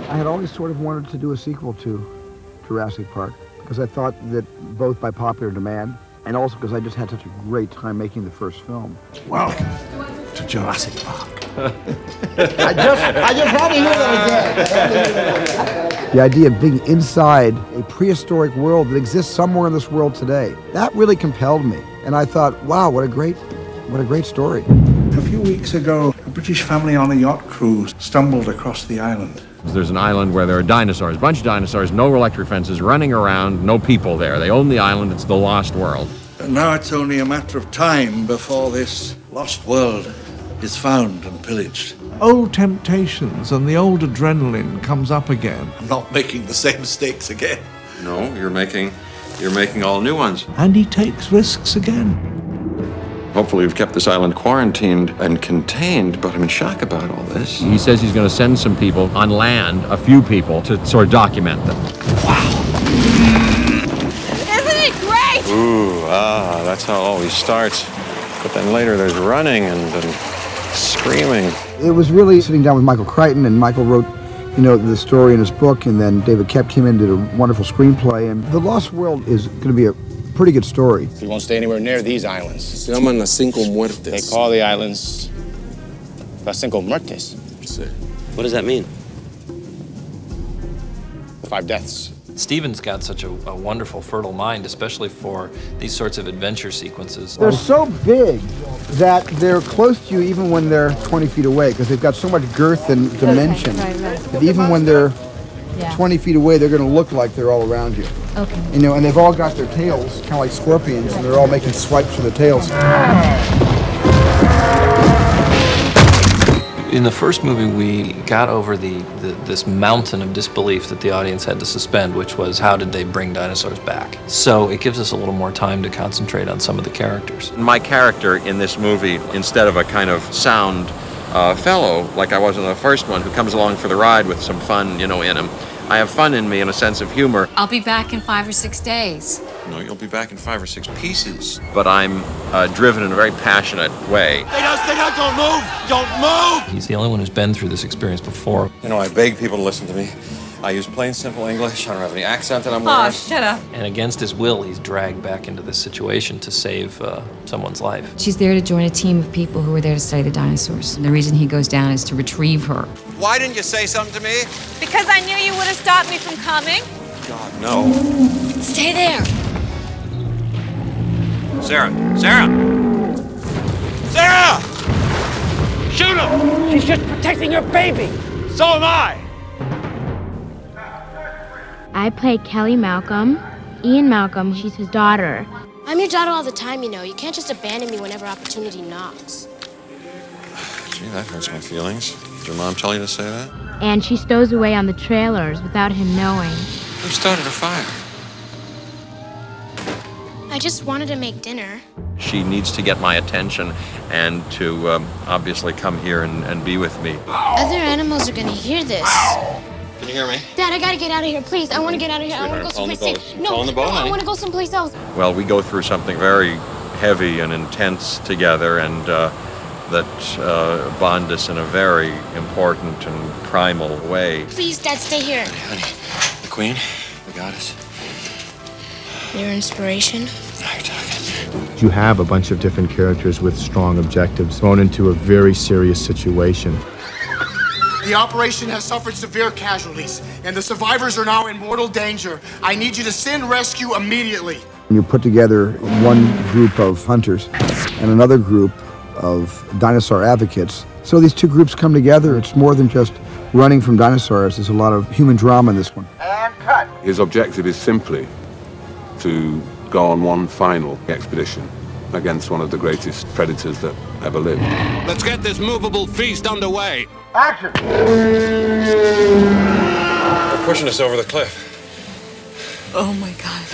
I had always sort of wanted to do a sequel to Jurassic Park because I thought that both by popular demand and also because I just had such a great time making the first film. Welcome to Jurassic Park. I just had to hear that again. The idea of being inside a prehistoric world that exists somewhere in this world today, that really compelled me. And I thought, wow, what a great story. A few weeks ago, a British family on a yacht cruise stumbled across the island. There's an island where there are dinosaurs, a bunch of dinosaurs, no electric fences, running around, no people there. They own the island, it's the Lost World. And now it's only a matter of time before this lost world is found and pillaged. Old temptations and the old adrenaline comes up again. I'm not making the same mistakes again. No, you're making all new ones. And he takes risks again. Hopefully we've kept this island quarantined and contained, but I'm in shock about all this. He says he's going to send some people on land, a few people, to sort of document them. Wow. Isn't it great? Ooh, that's how it always starts. But then later there's running and screaming. It was really sitting down with Michael Crichton, and Michael wrote, the story in his book, and then David Koepp came in and did a wonderful screenplay, and The Lost World is going to be a pretty good story. We won't stay anywhere near these islands. Se llaman las cinco muertes. They call the islands las cinco muertes. What does that mean? 5 deaths. Steven's got such a wonderful, fertile mind, especially for these sorts of adventure sequences. They're so big that they're close to you even when they're 20 feet away, because they've got so much girth and dimension that even when they're 20 feet away, they're going to look like they're all around you. Okay. And they've all got their tails, kind of like scorpions, and they're all making swipes with their tails. In the first movie, we got over this mountain of disbelief that the audience had to suspend, which was how did they bring dinosaurs back? So it gives us a little more time to concentrate on some of the characters. My character in this movie, instead of a kind of sound fellow, like I was in the first one, who comes along for the ride with some fun, in him, I have fun in me and a sense of humor. I'll be back in 5 or 6 days. No, you'll be back in 5 or 6 pieces. But I'm driven in a very passionate way. Don't move! Don't move! He's the only one who's been through this experience before. I beg people to listen to me. I use plain, simple English. I don't have any accent that I'm wearing. Oh, shut up. And against his will, he's dragged back into this situation to save someone's life. She's there to join a team of people who were there to study the dinosaurs. And the reason he goes down is to retrieve her. Why didn't you say something to me? Because I knew you would have stopped me from coming. God, no. Stay there. Sarah! Sarah! Sarah! Shoot him! She's just protecting your baby. So am I! I play Kelly Malcolm. Ian Malcolm, she's his daughter. I'm your daughter all the time, You can't just abandon me whenever opportunity knocks. Gee, that hurts my feelings. Did your mom tell you to say that? And she stows away on the trailers without him knowing. Who started a fire? I just wanted to make dinner. She needs to get my attention and to obviously come here and be with me. Other animals are gonna hear this. Can you hear me? Dad, I gotta get out of here, please. I want to get out of here. I want to go someplace safe. No, I want to go someplace else. Well, we go through something very heavy and intense together, and that bond us in a very important and primal way. Please, Dad, stay here. Honey, the Queen, the goddess. Your inspiration? Now you're talking. You have a bunch of different characters with strong objectives thrown into a very serious situation. The operation has suffered severe casualties, and the survivors are now in mortal danger. I need you to send rescue immediately. You put together one group of hunters and another group of dinosaur advocates. So these two groups come together. It's more than just running from dinosaurs. There's a lot of human drama in this one. And cut. His objective is simply to go on one final expedition against one of the greatest predators that ever lived. Let's get this movable feast underway. Action! They're pushing us over the cliff. Oh, my God.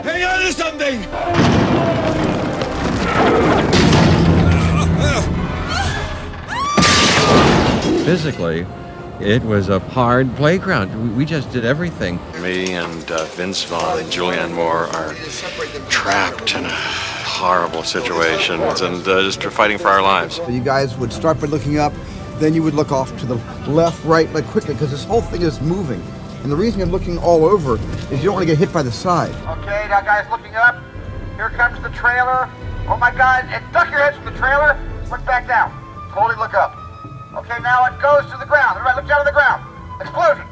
Hang on to something! Physically, it was a hard playground. We just did everything. Me and Vince Vaughn and Julianne Moore are trapped in a horrible situations and just fighting for our lives. So you guys would start by looking up, then you would look off to the left, right, like quickly, because this whole thing is moving. And the reason you're looking all over is you don't want to get hit by the side. Okay, now guys, looking up. Here comes the trailer. Oh my God, and duck your heads from the trailer. Look back down. Slowly look up. Okay, now it goes to the ground. Everybody look down to the ground. Explosion.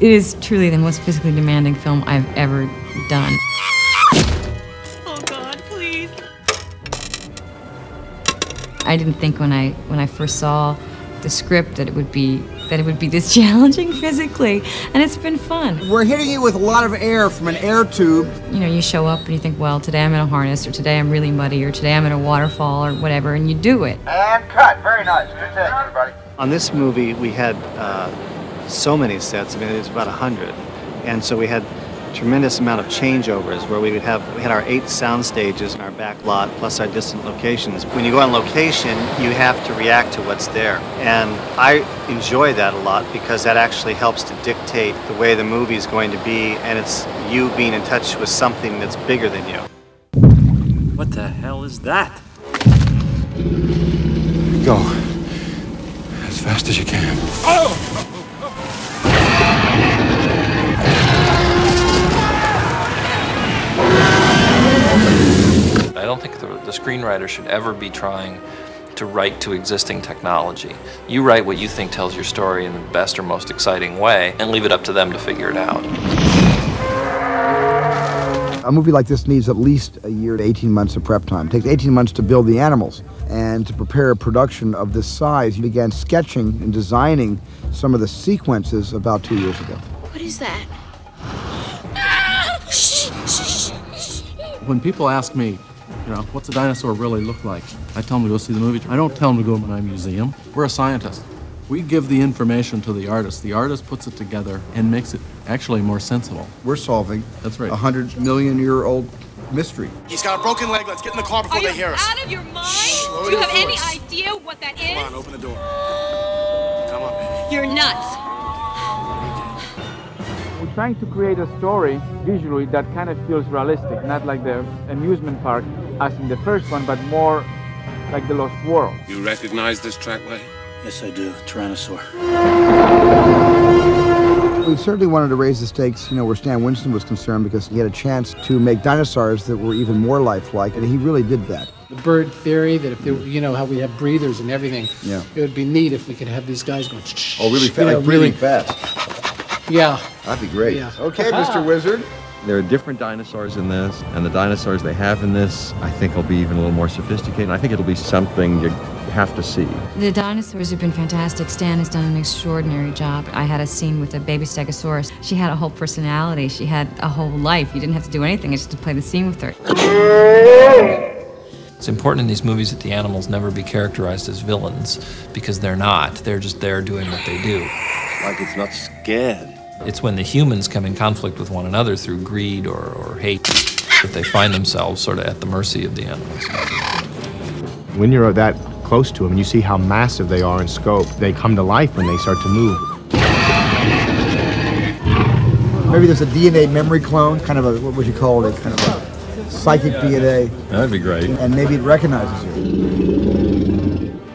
It is truly the most physically demanding film I've ever done. Oh God, please. I didn't think when I first saw the script that it would be this challenging physically, and it's been fun. We're hitting you with a lot of air from an air tube. You know, you show up and you think, well, today I'm in a harness, or today I'm really muddy, or today I'm in a waterfall, or whatever, and you do it. And cut. Very nice. Good take, everybody. On this movie, we had so many sets. I mean, it was about 100, and so we had tremendous amount of changeovers where we had our 8 sound stages in our back lot plus our distant locations. When you go on location, you have to react to what's there, and I enjoy that a lot because that actually helps to dictate the way the movie is going to be, and it's you being in touch with something that's bigger than you. What the hell is that? Go as fast as you can. Oh! I don't think the screenwriter should ever be trying to write to existing technology. You write what you think tells your story in the best or most exciting way, and leave it up to them to figure it out. A movie like this needs at least a year to 18 months of prep time. It takes 18 months to build the animals. And to prepare a production of this size, he began sketching and designing some of the sequences about 2 years ago. What is that? When people ask me, you know, what's a dinosaur really look like? I tell them to go see the movie. I don't tell them to go to my museum. We're a scientist. We give the information to the artist. The artist puts it together and makes it actually more sensible. We're solving That's right. a 100-million-year-old mystery. He's got a broken leg. Let's get in the car before they hear us. Are you out of your mind? Shh, Do you have any idea what that is? Come on, open the door. Come on, baby. You're nuts. We're trying to create a story visually that kind of feels realistic, not like the amusement park as in the first one, but more like the Lost World. You recognize this trackway? Yes, I do. Tyrannosaur. We certainly wanted to raise the stakes, you know, where Stan Winston was concerned, because he had a chance to make dinosaurs that were even more lifelike, and he really did that. The bird theory that if they, you know, how we have breathers and everything, yeah, it would be neat if we could have these guys going. Oh, really fast, you know, like breathing really fast. Yeah. That'd be great. Yeah. Okay, Mr. Wizard. There are different dinosaurs in this, and the dinosaurs they have in this, I think, will be even a little more sophisticated. I think it'll be something you have to see. The dinosaurs have been fantastic. Stan has done an extraordinary job. I had a scene with a baby stegosaurus. She had a whole personality. She had a whole life. You didn't have to do anything, just to play the scene with her. It's important in these movies that the animals never be characterized as villains, because they're not. They're just there doing what they do. Like it's not scared. It's when the humans come in conflict with one another through greed or hate that they find themselves sort of at the mercy of the animals. When you're that close to them and you see how massive they are in scope, they come to life when they start to move. Maybe there's a DNA memory clone, kind of a, what would you call it, kind of a psychic DNA. That'd be great. And maybe it recognizes you.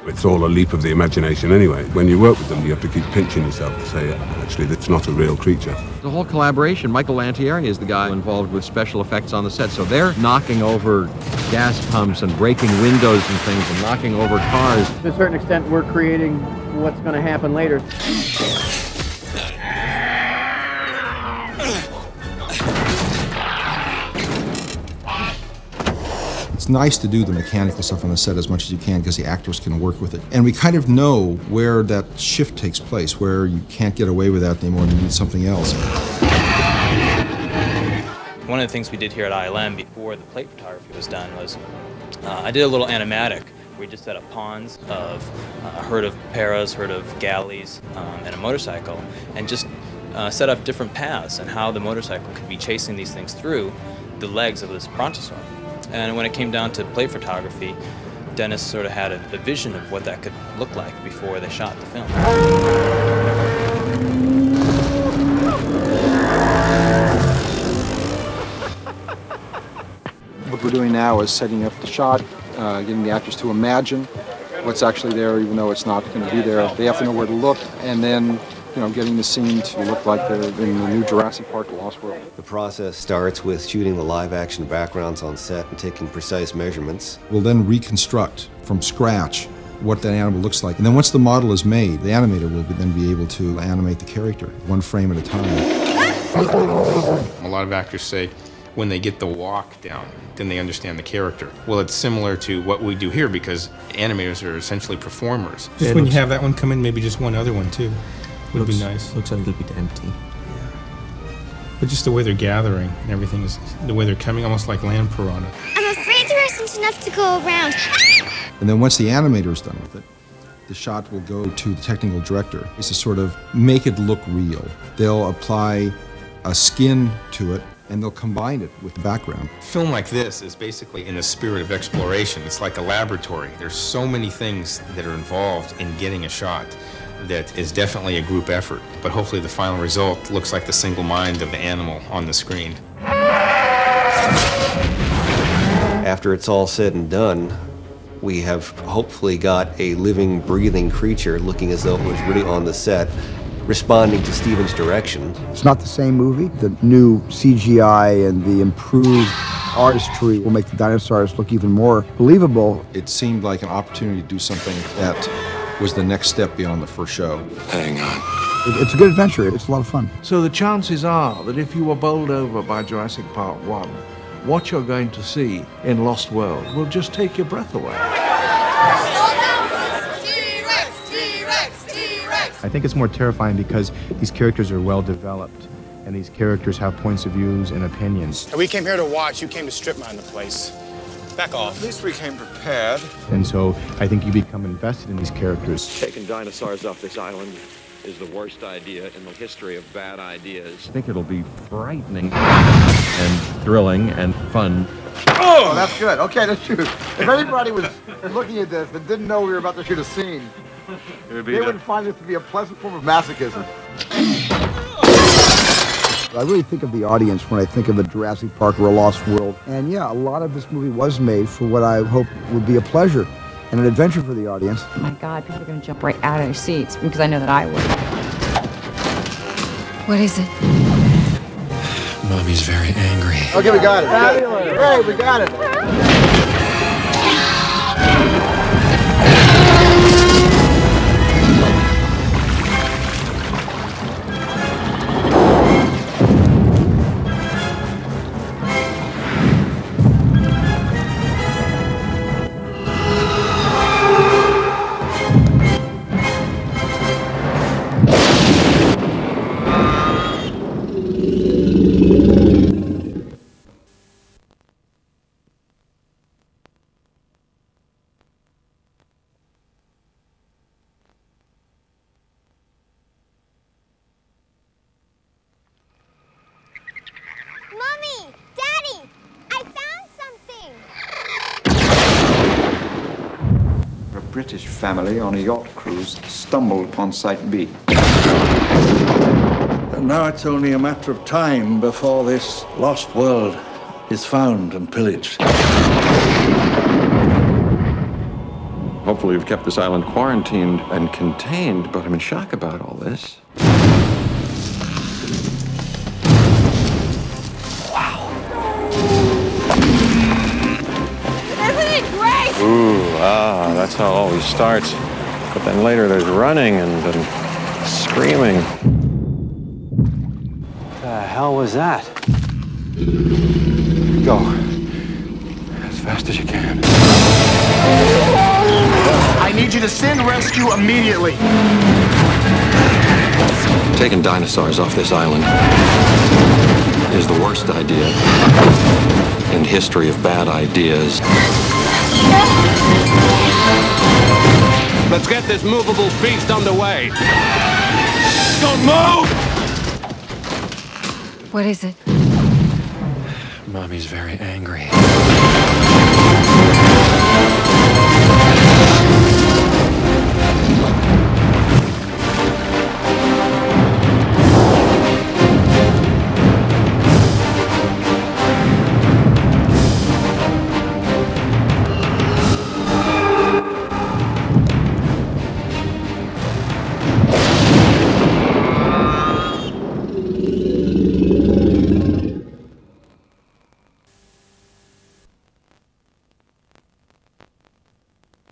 It's all a leap of the imagination anyway. When you work with them, you have to keep pinching yourself to say, actually, that's not a real creature. The whole collaboration, Michael Lantieri is the guy involved with special effects on the set, so they're knocking over gas pumps and breaking windows and things and knocking over cars. To a certain extent, we're creating what's going to happen later. It's nice to do the mechanical stuff on the set as much as you can because the actors can work with it. And we kind of know where that shift takes place, where you can't get away with that anymore and you need something else. One of the things we did here at ILM before the plate photography was done was I did a little animatic. We just set up ponds of a herd of paras, herd of galleys, and a motorcycle, and just set up different paths and how the motorcycle could be chasing these things through the legs of this brontosaur. And when it came down to plate photography, Dennis sort of had a vision of what that could look like before they shot the film. What we're doing now is setting up the shot getting the actors to imagine what's actually there, even though it's not going to be there. They have to know where to look, and then, getting the scene to look like they're in the new Jurassic Park, Lost World. The process starts with shooting the live-action backgrounds on set and taking precise measurements. We'll then reconstruct from scratch what that animal looks like. And then once the model is made, the animator will then be able to animate the character, one frame at a time. A lot of actors say when they get the walk down, then they understand the character. Well, it's similar to what we do here because animators are essentially performers. Just when you have that one come in, maybe just one other one too. Would be nice. Looks a little bit empty. Yeah. But just the way they're gathering and everything is the way they're coming, almost like land piranha. I'm afraid there isn't enough to go around. And then once the animator is done with it, the shot will go to the technical director. It's to sort of make it look real. They'll apply a skin to it and they'll combine it with the background. Film like this is basically in the spirit of exploration. It's like a laboratory. There's so many things that are involved in getting a shot that is definitely a group effort, but hopefully the final result looks like the single mind of the animal on the screen. After it's all said and done, we have hopefully got a living, breathing creature looking as though it was really on the set, responding to Steven's direction. It's not the same movie. The new CGI and the improved artistry will make the dinosaurs look even more believable. It seemed like an opportunity to do something that was the next step beyond the first show. Hang on. It's a good adventure. It's a lot of fun. So the chances are that if you were bowled over by Jurassic Park 1, what you're going to see in Lost World will just take your breath away. I think it's more terrifying because these characters are well developed, and these characters have points of views and opinions. We came here to watch. You came to strip mine the place. Back off. At least we came prepared. And so I think you become invested in these characters. Taking dinosaurs off this island is the worst idea in the history of bad ideas. I think it'll be frightening and thrilling and fun. Oh, that's good. Okay, let's shoot. If anybody was looking at this and didn't know we were about to shoot a scene, they would find this to be a pleasant form of masochism. I really think of the audience when I think of a Jurassic Park or a Lost World. And yeah, a lot of this movie was made for what I hope would be a pleasure and an adventure for the audience. Oh my God, people are going to jump right out of their seats because I know that I would. What is it? Mommy's very angry. Okay, we got it. Hey, we got it. Mommy! Daddy! I found something! A British family on a yacht cruise stumbled upon Site B. And now it's only a matter of time before this lost world is found and pillaged. Hopefully we've kept this island quarantined and contained, but I'm in shock about all this. Ooh, that's how it always starts. But then later there's running and screaming. What the hell was that? Go. As fast as you can. I need you to send rescue immediately. Taking dinosaurs off this island is the worst idea in history of bad ideas. Let's get this movable feast underway. Don't move! What is it? Mommy's very angry.